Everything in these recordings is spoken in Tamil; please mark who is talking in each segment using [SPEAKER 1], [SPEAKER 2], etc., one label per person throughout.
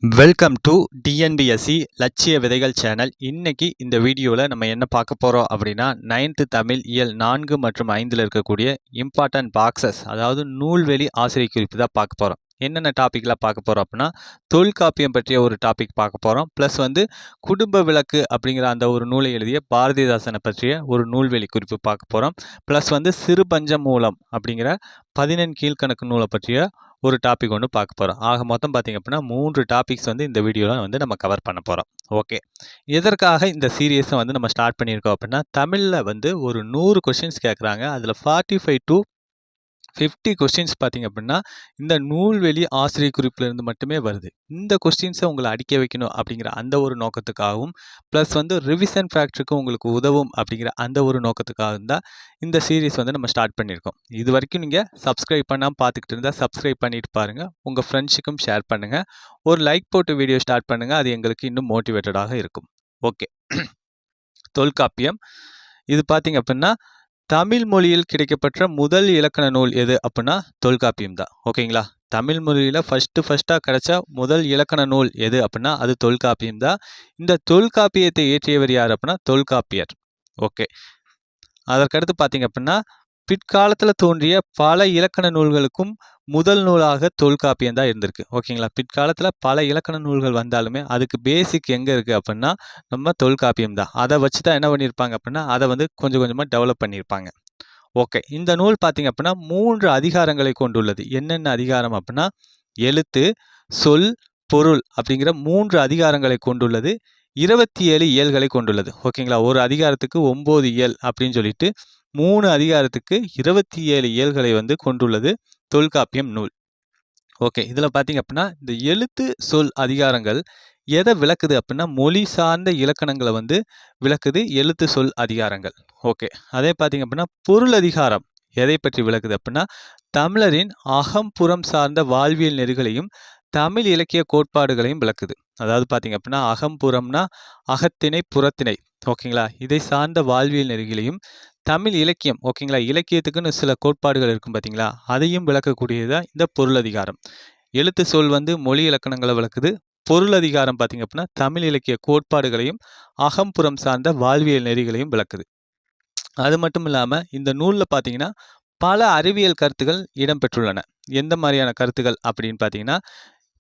[SPEAKER 1] வெல்கம் டு டிஎன்பிஎஸ்சி லட்சிய விதைகள் சேனல். இன்னைக்கு இந்த வீடியோவில் நம்ம என்ன பார்க்க போகிறோம் அப்படின்னா 9th தமிழ் இயல் 4 மற்றும் 5ல் இருக்கக்கூடிய இம்பார்ட்டன்ட் பாக்ஸஸ், அதாவது நூல்வெளி ஆசிரியர் குறிப்பு தான் பார்க்க போகிறோம். என்னென்ன டாப்பிக்லாம் பார்க்க போகிறோம் அப்படின்னா தொல்காப்பியம் பற்றிய ஒரு டாபிக் பார்க்க போகிறோம். ப்ளஸ் குடும்ப விளக்கு அப்படிங்கிற அந்த ஒரு நூலை எழுதிய பாரதிதாசனை பற்றிய ஒரு நூல்வெளி குறிப்பு பார்க்க போகிறோம். ப்ளஸ் சிறு பஞ்ச மூலம் அப்படிங்கிற 14 கீழ்கணக்கு நூலை பற்றிய ஒரு டாபிக் ஒன்று பார்க்க போகிறோம். ஆக மொத்தம் பார்த்திங்க அப்படின்னா 3 டாபிக்ஸ் இந்த வீடியோவில் நம்ம கவர் பண்ண போகிறோம். ஓகே, எதற்காக இந்த சீரியஸை நம்ம ஸ்டார்ட் பண்ணியிருக்கோம் அப்படின்னா தமிழில் ஒரு 100 கொஷின்ஸ் கேட்குறாங்க. அதில் 45 to 50 கொஸ்டின்ஸ் பார்த்திங்க அப்படின்னா இந்த நூல்வெளி ஆசிரியர் குறிப்பிலிருந்து மட்டுமே வருது. இந்த கொஸ்டின்ஸை உங்களை அடிக்க வைக்கணும் அப்படிங்கிற அந்த ஒரு நோக்கத்துக்காகவும், ப்ளஸ் ரிவிஷன் ஃபேக்டருக்கு உங்களுக்கு உதவும் அப்படிங்கிற அந்த ஒரு நோக்கத்துக்காகவும் தான் இந்த சீரீஸ் நம்ம ஸ்டார்ட் பண்ணியிருக்கோம். இது வரைக்கும் நீங்கள் சப்ஸ்கிரைப் பண்ணாமல் பார்த்துக்கிட்டு இருந்தால் சப்ஸ்கிரைப் பண்ணிட்டு பாருங்கள், உங்கள் ஃப்ரெண்ட்ஸுக்கும் ஷேர் பண்ணுங்கள், ஒரு லைக் போட்டு வீடியோ ஸ்டார்ட் பண்ணுங்கள். அது எங்களுக்கு இன்னும் மோட்டிவேட்டடாக இருக்கும். ஓகே, தொல்காப்பியம் இது பார்த்திங்க அப்படின்னா தமிழ் மொழியில் கிடைக்கப்பெற்ற முதல் இலக்கண நூல் எது அப்படின்னா தொல்காப்பியம் தான். ஓகேங்களா, தமிழ் மொழியில் ஃபஸ்ட்டாக கிடைச்ச முதல் இலக்கண நூல் எது அப்படின்னா அது தொல்காப்பியம் தான். இந்த தொல்காப்பியத்தை இயற்றியவர் யார் அப்படின்னா தொல்காப்பியர். ஓகே, அதற்கடுத்து பார்த்தீங்க அப்படின்னா பிற்காலத்தில் தோன்றிய பல இலக்கண நூல்களுக்கும் முதல் நூலாக தொல்காப்பியம் தான் இருந்திருக்கு. ஓகேங்களா, பிற்காலத்தில் பல இலக்கண நூல்கள் வந்தாலுமே அதுக்கு பேசிக் எங்கே இருக்குது அப்படின்னா நம்ம தொல்காப்பியம் தான். அதை வச்சு தான் என்ன பண்ணியிருப்பாங்க அப்படின்னா அதை கொஞ்சம் கொஞ்சமாக டெவலப் பண்ணியிருப்பாங்க. ஓகே, இந்த நூல் பார்த்திங்க அப்படின்னா 3 அதிகாரங்களை கொண்டுள்ளது. என்னென்ன அதிகாரம் அப்படின்னா எழுத்து, சொல், பொருள் அப்படிங்கிற 3 அதிகாரங்களை கொண்டுள்ளது. 27 இயல்களை கொண்டுள்ளது. ஓகேங்களா, ஒரு அதிகாரத்துக்கு 9 இயல் அப்படின்னு சொல்லிட்டு 3 அதிகாரத்துக்கு 27 இயல்களை கொண்டுள்ளது தொல்காப்பியம் நூல். ஓகே, இதில் பார்த்தீங்க அப்படின்னா இந்த எழுத்து, சொல் அதிகாரங்கள் எதை விளக்குது அப்படின்னா மொழி சார்ந்த இலக்கணங்களை விளக்குது எழுத்து, சொல் அதிகாரங்கள். ஓகே, அதே பார்த்தீங்க அப்படின்னா பொருள் அதிகாரம் எதை பற்றி விளக்குது அப்படின்னா தமிழரின் அகம்புறம் சார்ந்த வாழ்வியல் நெறிகளையும் தமிழ் இலக்கிய கோட்பாடுகளையும் விளக்குது. அதாவது பார்த்தீங்க அப்படின்னா அகம்புறம்னா அகத்திணை, புறத்திணை. ஓகேங்களா, இதை சார்ந்த வாழ்வியல் நெறிகளையும் தமிழ் இலக்கியம், ஓகேங்களா, இலக்கியத்துக்குன்னு சில கோட்பாடுகள் இருக்கும் பார்த்தீங்களா, அதையும் விளக்கக்கூடியதான் இந்த பொருள் அதிகாரம். எழுத்து, சொல் மொழி இலக்கணங்களை விளக்குது. பொருள் அதிகாரம் பார்த்திங்க அப்படின்னா தமிழ் இலக்கிய கோட்பாடுகளையும் அகம்புறம் சார்ந்த வாழ்வியல் நெறிகளையும் விளக்குது. அது மட்டும் இல்லாமல் இந்த நூலில் பார்த்தீங்கன்னா பல அறிவியல் கருத்துக்கள் இடம்பெற்றுள்ளன. எந்த மாதிரியான கருத்துக்கள் அப்படின்னு பார்த்தீங்கன்னா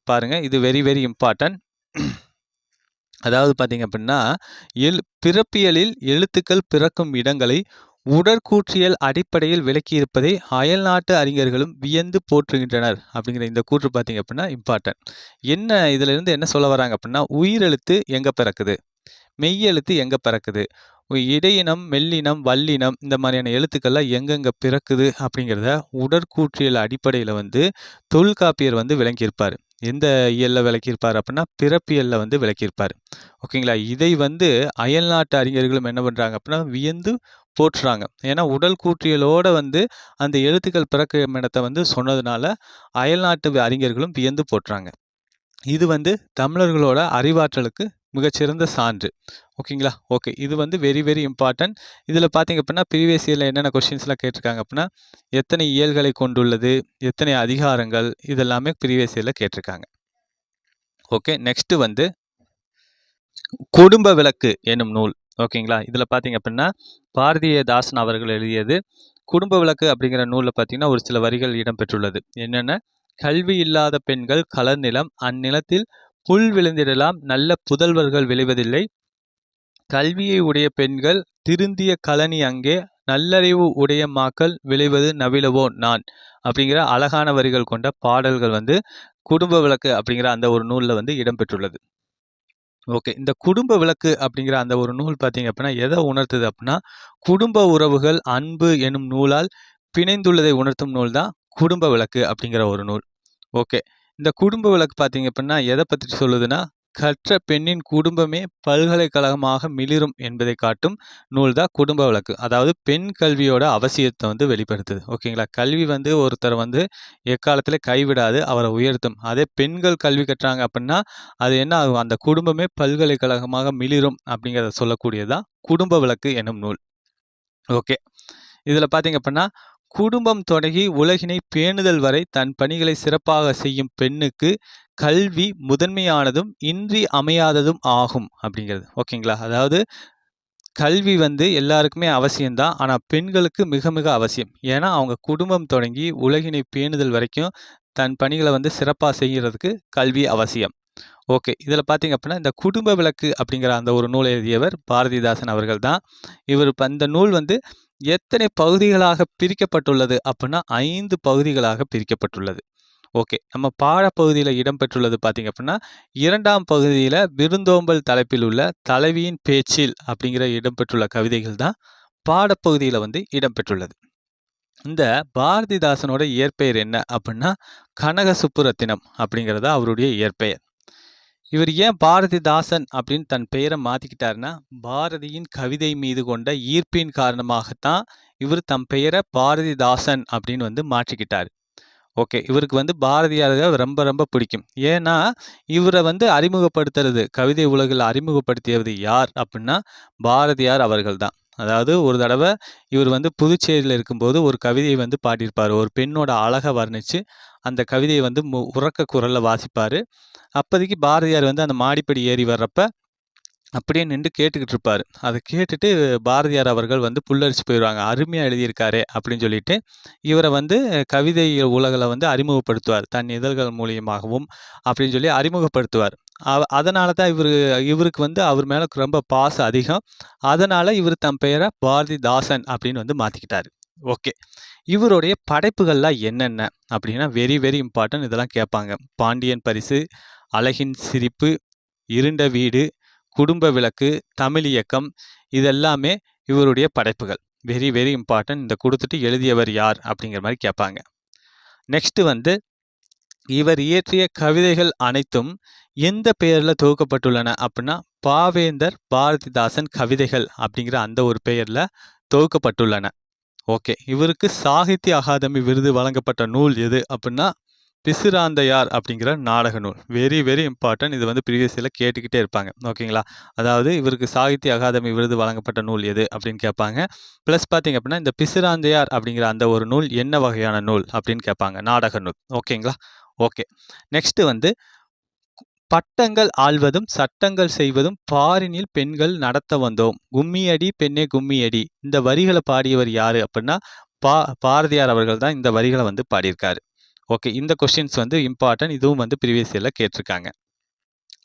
[SPEAKER 1] பாருங்கள், இது வெரி வெரி இம்பார்ட்டன்ட். அதாவது பார்த்தீங்க அப்படின்னா பிறப்பியலில் எழுத்துக்கள் பிறக்கும் இடங்களை உடற்கூற்றியல் அடிப்படையில் விளக்கியிருப்பதை அயல்நாட்டு அறிஞர்களும் வியந்து போற்றுகின்றனர் அப்படிங்கிற இந்த கூற்று பார்த்தீங்க அப்படின்னா இம்பார்ட்டன்ட். என்ன இதுல இருந்து என்ன சொல்ல வராங்க அப்படின்னா உயிரெழுத்து எங்கே பிறக்குது, மெய்யெழுத்து எங்கே பிறக்குது, இடையினம், மெல்லினம், வல்லினம் இந்த மாதிரியான எழுத்துக்கள்லாம் எங்கெங்கே பிறக்குது அப்படிங்கிறத உடற்கூற்றியல் அடிப்படையில் தொல்காப்பியர் விளங்கியிருப்பார். எந்த இயலில் விளக்கியிருப்பார் அப்படின்னா பிறப்பியலில் விளக்கியிருப்பார். ஓகேங்களா, இதை அயல்நாட்டு அறிஞர்களும் என்ன பண்ணுறாங்க அப்படின்னா வியந்து போற்றுறாங்க. ஏன்னா உடல் கூற்றியலோட அந்த எழுத்துக்கள் பிறக்கும் இடத்தை சொன்னதுனால அயல்நாட்டு அறிஞர்களும் வியந்து போற்றுறாங்க. இது தமிழர்களோட அறிவாற்றலுக்கு மிகச்சிறந்த சான்று. ஓகேங்களா, ஓகே, இது வெரி வெரி இம்பார்ட்டன்ட். இதில் பார்த்தீங்க அப்படின்னா ப்ரீவியஸ் இயரில் என்னென்ன கொஸ்டின்ஸ்லாம் கேட்டிருக்காங்க அப்படின்னா எத்தனை இயல்களை கொண்டுள்ளது, எத்தனை அதிகாரங்கள், இதெல்லாமே ப்ரீவியஸ் இயரில் கேட்டிருக்காங்க. ஓகே, நெக்ஸ்ட்டு குடும்ப விளக்கு என்னும் நூல். ஓகேங்களா, இதில் பார்த்தீங்க அப்படின்னா பாரதிதாசன் அவர்கள் எழுதியது. குடும்ப விளக்கு அப்படிங்கிற நூலில் பார்த்தீங்கன்னா ஒரு சில வரிகள் இடம்பெற்றுள்ளது. என்னென்ன, கல்வி இல்லாத பெண்கள் கலர் நிலம், அந்நிலத்தில் புல் விளைந்திடலாம், நல்ல புதல்வர்கள் விளைவதில்லை, கல்வியை உடைய பெண்கள் திருந்திய கழனி அங்கே, நல்லறிவு உடைய மாக்கள் விளைவது நவிலவோ நான் அப்படிங்கிற அழகான வரிகள் கொண்ட பாடல்கள் குடும்ப விளக்கு அப்படிங்கிற அந்த ஒரு நூலில் இடம்பெற்றுள்ளது. ஓகே, இந்த குடும்ப விளக்கு அப்படிங்கிற அந்த ஒரு நூல் பார்த்தீங்க அப்படின்னா எதை உணர்த்துது அப்படின்னா குடும்ப உறவுகள் அன்பு எனும் நூலால் பிணைந்துள்ளதை உணர்த்தும் நூல் தான் குடும்ப விளக்கு அப்படிங்கிற ஒரு நூல். ஓகே, இந்த குடும்ப விளக்கு பார்த்தீங்க அப்படின்னா எதை பற்றி சொல்லுதுன்னா கற்ற பெண்ணின் குடும்பமே பல்கலைக்கழகமாக மிளிரும் என்பதை காட்டும் நூல் தான் குடும்ப விளக்கு. அதாவது பெண் கல்வியோட அவசியத்தை வெளிப்படுத்துது. ஓகேங்களா, கல்வி ஒருத்தர் எக்காலத்தில் கைவிடாது, அவரை உயர்த்தும். அதே பெண்கள் கல்வி கட்டுறாங்க அப்படின்னா அது என்ன ஆகும், அந்த குடும்பமே பல்கலைக்கழகமாக மிளிரும் அப்படிங்கிறத சொல்லக்கூடியதான் குடும்ப விளக்கு என்னும் நூல். ஓகே, இதில் பார்த்தீங்க அப்படின்னா குடும்பம் தொடங்கி உலகினை பேணுதல் வரை தன் பணிகளை சிறப்பாக செய்யும் பெண்ணுக்கு கல்வி முதன்மையானதும் இன்றி அமையாததும் ஆகும் அப்படிங்கிறது. ஓகேங்களா? அதாவது கல்வி வந்து எல்லாருக்குமே அவசியம்தான். ஆனா பெண்களுக்கு மிக மிக அவசியம். ஏன்னா அவங்க குடும்பம் தொடங்கி உலகினை பேணுதல் வரைக்கும் தன் பணிகளை வந்து சிறப்பா செய்யறதுக்கு கல்வி அவசியம். ஓகே. இதில் பார்த்தீங்க அப்படின்னா, இந்த குடும்ப விளக்கு அப்படிங்கிற அந்த ஒரு நூலை எழுதியவர் பாரதிதாசன் அவர்கள் தான். இந்த நூல் வந்து எத்தனை பகுதிகளாக பிரிக்கப்பட்டுள்ளது அப்படின்னா 5 பகுதிகளாக பிரிக்கப்பட்டுள்ளது. ஓகே. நம்ம பாடப்பகுதியில இடம்பெற்றுள்ளது பார்த்தீங்க அப்படின்னா, 2ஆம் பகுதியில விருந்தோம்பல் தலைப்பில் உள்ள தலைவியின் பேச்சில் அப்படிங்கிற இடம்பெற்றுள்ள கவிதைகள் தான் பாடப்பகுதியில வந்து இடம்பெற்றுள்ளது. இந்த பாரதிதாசனோட இயற்பெயர் என்ன அப்படின்னா, கனக சுப்புரத்தினம் அப்படிங்கிறது அவருடைய இயற்பெயர். இவர் ஏன் பாரதிதாசன் அப்படின்னு தன் பெயரை மாத்திக்கிட்டாருன்னா, பாரதியின் கவிதை மீது கொண்ட ஈர்ப்பின் காரணமாகத்தான் இவர் தம் பெயரை பாரதிதாசன் அப்படின்னு வந்து மாற்றிக்கிட்டார். ஓகே. இவருக்கு வந்து பாரதியார ரொம்ப ரொம்ப பிடிக்கும். ஏன்னா, இவரை வந்து அறிமுகப்படுத்துறது, கவிதை உலகில் அறிமுகப்படுத்தியது யார் அப்படின்னா, பாரதியார் அவர்கள் தான். அதாவது ஒரு தடவை இவர் வந்து புதுச்சேரியில் இருக்கும்போது ஒரு கவிதையை வந்து பாடியிருப்பார். ஒரு பெண்ணோட அழகை வர்ணித்து அந்த கவிதையை வந்து உரக்க குரலில் வாசிப்பார். அப்போதைக்கு பாரதியார் வந்து அந்த மாடிப்படி ஏறி வர்றப்ப அப்படியே நின்று கேட்டுக்கிட்டு இருப்பார். அதை கேட்டுட்டு பாரதியார் அவர்கள் வந்து புல்லரிச்சு போயிடுவாங்க. அருமையாக எழுதியிருக்காரே அப்படின்னு சொல்லிட்டு இவரை வந்து கவிதை உலகில் வந்து அறிமுகப்படுத்துவார். தன் இதழ்கள் மூலியமாகவும் அப்படின்னு சொல்லி அறிமுகப்படுத்துவார். அதனால தான் இவருக்கு வந்து அவர் மேலே ரொம்ப பாசம் அதிகம். அதனால் இவர் தன் பெயரை பாரதிதாசன் அப்படின்னு வந்து மாற்றிக்கிட்டார். ஓகே. இவருடைய படைப்புகள்லாம் என்னென்ன அப்படின்னா வெரி வெரி இம்பார்ட்டன்ட். இதெல்லாம் கேட்பாங்க. பாண்டியன் பரிசு, அழகின் சிரிப்பு, இருண்ட வீடு, குடும்ப விளக்கு, தமிழ் இயக்கம், இதெல்லாமே இவருடைய படைப்புகள். Very very important. இந்த கொடுத்துட்டு எழுதியவர் யார் அப்படிங்கிற மாதிரி கேட்பாங்க. நெக்ஸ்ட் வந்து இவர் இயற்றிய கவிதைகள் அனைத்தும் எந்த பெயரில் தொகுக்கப்பட்டுள்ளன அப்படின்னா, பாவேந்தர் பாரதிதாசன் கவிதைகள் அப்படிங்கிற அந்த ஒரு பெயரில் தொகுக்கப்பட்டுள்ளன. ஓகே. இவருக்கு சாகித்ய அகாதமி விருது வழங்கப்பட்ட நூல் எது அப்படின்னா, பிசிராந்தையார் அப்படிங்கிற நாடக நூல். Very very important. இது வந்து ப்ரீவியஸில் கேட்டுக்கிட்டே இருப்பாங்க. ஓகேங்களா? அதாவது இவருக்கு சாகித்ய அகாதமி விருது வழங்கப்பட்ட நூல் எது அப்படின்னு கேட்பாங்க. ப்ளஸ் பார்த்தீங்க அப்படின்னா, இந்த பிசிராந்தையார் அப்படிங்கிற அந்த ஒரு நூல் என்ன வகையான நூல் அப்படின்னு கேட்பாங்க. நாடக நூல். ஓகேங்களா? ஓகே. நெக்ஸ்ட் வந்து பட்டங்கள் ஆள்வதும் சட்டங்கள் செய்வதும் பாரினில் பெண்கள் நடத்த வந்தோம். கும்மியடி பெண்ணே கும்மியடி. இந்த வரிகளை பாடியவர் யாரு அப்படின்னா, பாரதியார் அவர்கள் தான் இந்த வரிகளை வந்து பாடியிருக்காரு. ஓகே. இந்த கொஸ்டின்ஸ் வந்து இம்பார்ட்டன்ட். இதுவும் வந்து ப்ரீவியஸ் இயர்ல கேட்டிருக்காங்க.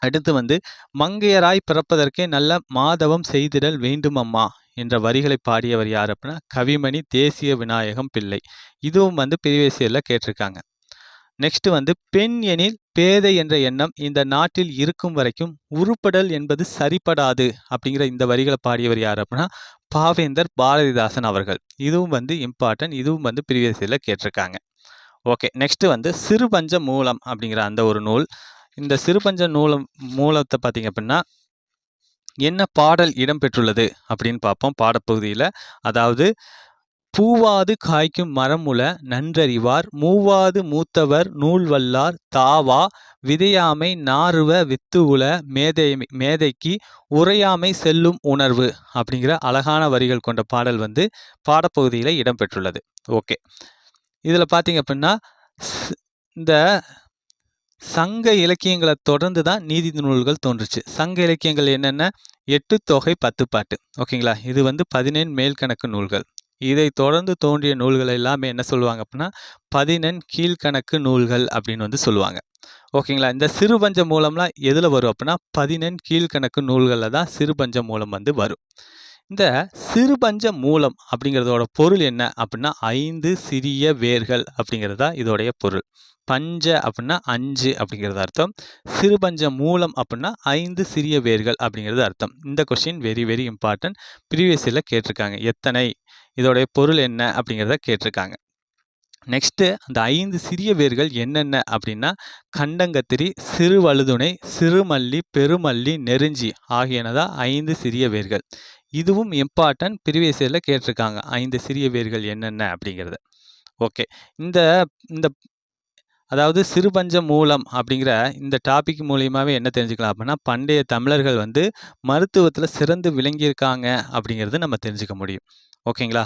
[SPEAKER 1] அடுத்து வந்து மங்கையராய் பிறப்பதற்கே நல்ல மாதவம் செய்திடல் வேண்டும் அம்மா என்ற வரிகளை பாடியவர் யார் அப்படின்னா, கவிமணி தேசிய விநாயகம் பிள்ளை. இதுவும் வந்து ப்ரீவியஸ் இயர்ல கேட்டிருக்காங்க. நெக்ஸ்ட் வந்து பெண் எனில் பேதை என்ற எண்ணம் இந்த நாட்டில் இருக்கும் வரைக்கும் உருப்படல் என்பது சரிப்படாது அப்படிங்கிற இந்த வரிகளை பாடியவர் யார் அப்படின்னா, பாவேந்தர் பாரதிதாசன் அவர்கள். இதுவும் வந்து இம்பார்ட்டன்ட். இதுவும் வந்து ப்ரீவியஸ் இயர்ல கேட்டிருக்காங்க. ஓகே. நெக்ஸ்ட் வந்து சிறுபஞ்ச மூலம் அப்படிங்கிற அந்த ஒரு நூல். இந்த சிறுபஞ்ச மூலத்தை பார்த்தீங்க அப்படின்னா, என்ன பாடல் இடம்பெற்றுள்ளது அப்படின்னு பார்ப்போம் பாடப்பகுதியில். அதாவது பூவாது காய்க்கும் மரமுல நன்றறிவார், மூவாது மூத்தவர் நூல் வல்லார், தாவா விதையாமை நாறுவ வித்துவுல மேதைக்கு உரையாமை செல்லும் உணர்வு அப்படிங்கிற அழகான வரிகள் கொண்ட பாடல் வந்து பாடப்பகுதியில் இடம்பெற்றுள்ளது. ஓகே. இதில் பார்த்தீங்க அப்படின்னா, இந்த சங்க இலக்கியங்களை தொடர்ந்து தான் நீதி நூல்கள் தோன்றுச்சு. சங்க இலக்கியங்கள் என்னென்ன? 8 தொகை 10 பாட்டு. ஓகேங்களா? இது வந்து 14 மேல்கணக்கு நூல்கள். இதை தொடர்ந்து தோன்றிய நூல்கள் எல்லாமே என்ன சொல்லுவாங்க அப்படின்னா, 14 கீழ்கணக்கு நூல்கள் அப்படின்னு வந்து சொல்லுவாங்க. ஓகேங்களா? இந்த சிறுபஞ்ச மூலம்லாம் எதில் வரும் அப்படின்னா, 14 கீழ்கணக்கு நூல்களில் தான் சிறுபஞ்ச மூலம் வந்து வரும். இந்த சிறுபஞ்ச மூலம் அப்படிங்கிறதோட பொருள் என்ன அப்படின்னா, 5 சிறிய வேர்கள் அப்படிங்கிறது தான் இதோடைய பொருள். பஞ்ச அப்படின்னா 5 அப்படிங்கிறது அர்த்தம். சிறுபஞ்ச மூலம் அப்படின்னா 5 சிறிய வேர்கள் அப்படிங்கிறது அர்த்தம். இந்த question very very important. Previous இயர்ல கேட்டிருக்காங்க. எத்தனை, இதோடைய பொருள் என்ன அப்படிங்கிறத கேட்டிருக்காங்க. நெக்ஸ்ட்டு அந்த 5 சிறிய வேர்கள் என்னென்ன அப்படின்னா, கண்டங்கத்திரி, சிறுவழுதுணை, சிறுமல்லி, பெருமல்லி, நெருஞ்சி ஆகியன தான் 5 சிறிய வேர்கள். இதுவும் இம்பார்ட்டன்ட். ப்ரீவியஸ் இயர்ல கேட்டிருக்காங்க. 5 சிறிய வேர்கள் என்னென்ன அப்படிங்கிறது. ஓகே. இந்த இந்த அதாவது சிறுபஞ்ச மூலம் அப்படிங்கிற இந்த டாபிக் மூலியமாகவே என்ன தெரிஞ்சுக்கலாம் அப்படின்னா, பண்டைய தமிழர்கள் வந்து மருத்துவத்தில் சிறந்து விளங்கியிருக்காங்க அப்படிங்கிறது நம்ம தெரிஞ்சுக்க முடியும். ஓகேங்களா?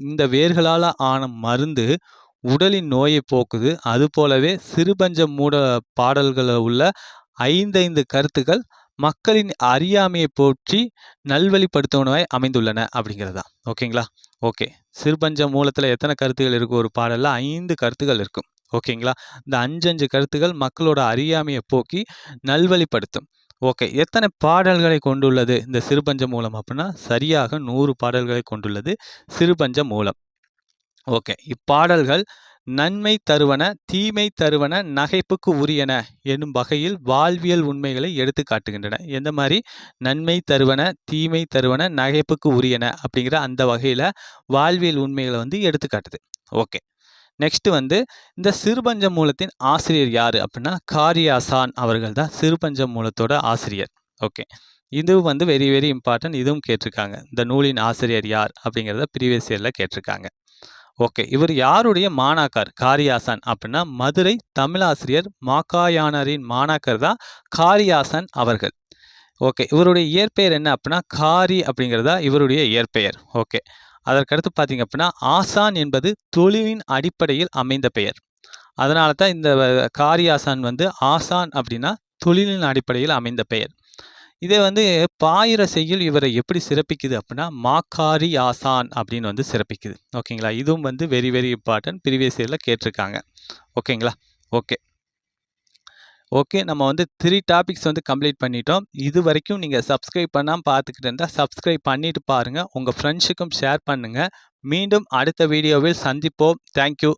[SPEAKER 1] இந்த வேர்களால் ஆன மருந்து உடலின் நோயை போக்குது. அதுபோலவே சிறுபஞ்ச மூல பாடல்களில் உள்ள 5 கருத்துக்கள் மக்களின் அறியாமையை போற்றி நல்வழிப்படுத்துவனவாய் அமைந்துள்ளன அப்படிங்கிறதா. ஓகேங்களா? ஓகே. சிறுபஞ்ச மூலத்தில் எத்தனை கருத்துகள் இருக்கும்? ஒரு பாடலில் 5 கருத்துகள் இருக்கும். ஓகேங்களா? இந்த 5 கருத்துகள் மக்களோட அறியாமையை போக்கி நல்வழிப்படுத்தும். ஓகே. எத்தனை பாடல்களை கொண்டுள்ளது இந்த சிறுபஞ்ச மூலம் அப்படின்னா சரியாக 100 பாடல்களை கொண்டுள்ளது சிறுபஞ்ச மூலம். ஓகே. இப்பாடல்கள் நன்மை தருவன, தீமை தருவன, நகைப்புக்கு உரியன எனும் வகையில் வாழ்வியல் உண்மைகளை எடுத்து காட்டுகின்றன. எந்த மாதிரி? நன்மை தருவன, தீமை தருவன, நகைப்புக்கு உரியன அப்படிங்கிற அந்த வகையில் வாழ்வியல் உண்மைகளை எடுத்து காட்டுது. ஓகே. நெக்ஸ்ட் இந்த சிறுபஞ்ச மூலத்தின் ஆசிரியர் யார் அப்படின்னா காரியாசான் அவர்கள் தான் சிறுபஞ்ச மூலத்தோட ஆசிரியர். ஓகே. இது வெரி வெரி இம்பார்ட்டன்ட். இதுவும் கேட்டிருக்காங்க. இந்த நூலின் ஆசிரியர் யார் அப்படிங்கிறத ப்ரீவியஸ் இயரில் கேட்டிருக்காங்க. ஓகே. இவர் யாருடைய மாணாக்கர்? காரியாசான் அப்படின்னா மதுரை தமிழாசிரியர் மாக்காயானரின் மாணாக்கர் தான் காரியாசான் அவர்கள். ஓகே. இவருடைய இயற்பெயர் என்ன அப்படின்னா காரி அப்படிங்கிறதா இவருடைய இயற்பெயர். ஓகே. அதற்கடுத்து பார்த்தீங்க அப்படின்னா ஆசான் என்பது தொழிலின் அடிப்படையில் அமைந்த பெயர். அதனால தான் இந்த காரியாசான் ஆசான் அப்படின்னா தொழிலின் அடிப்படையில் அமைந்த பெயர். இதே பாயிர செய்யுள் இவரை எப்படி சிறப்பிக்குது அப்படின்னா மாக்காரி ஆசான் அப்படின்னு சிறப்பிக்குது. ஓகேங்களா? இதுவும் வெரி வெரி இம்பார்ட்டன்ட். ப்ரீவியஸ் இயரில் கேட்டிருக்காங்க. ஓகேங்களா? ஓகே. ஓகே. நம்ம 3 டாபிக்ஸ் கம்ப்ளீட் பண்ணிட்டோம். இது வரைக்கும் நீங்கள் சப்ஸ்கிரைப் பண்ணாமல் பார்த்துக்கிட்டு இருந்தால் சப்ஸ்கிரைப் பண்ணிட்டு பாருங்கள். உங்கள் ஃப்ரெண்ட்ஸுக்கும் ஷேர் பண்ணுங்கள். மீண்டும் அடுத்த வீடியோவில் சந்திப்போம். தேங்க்யூ.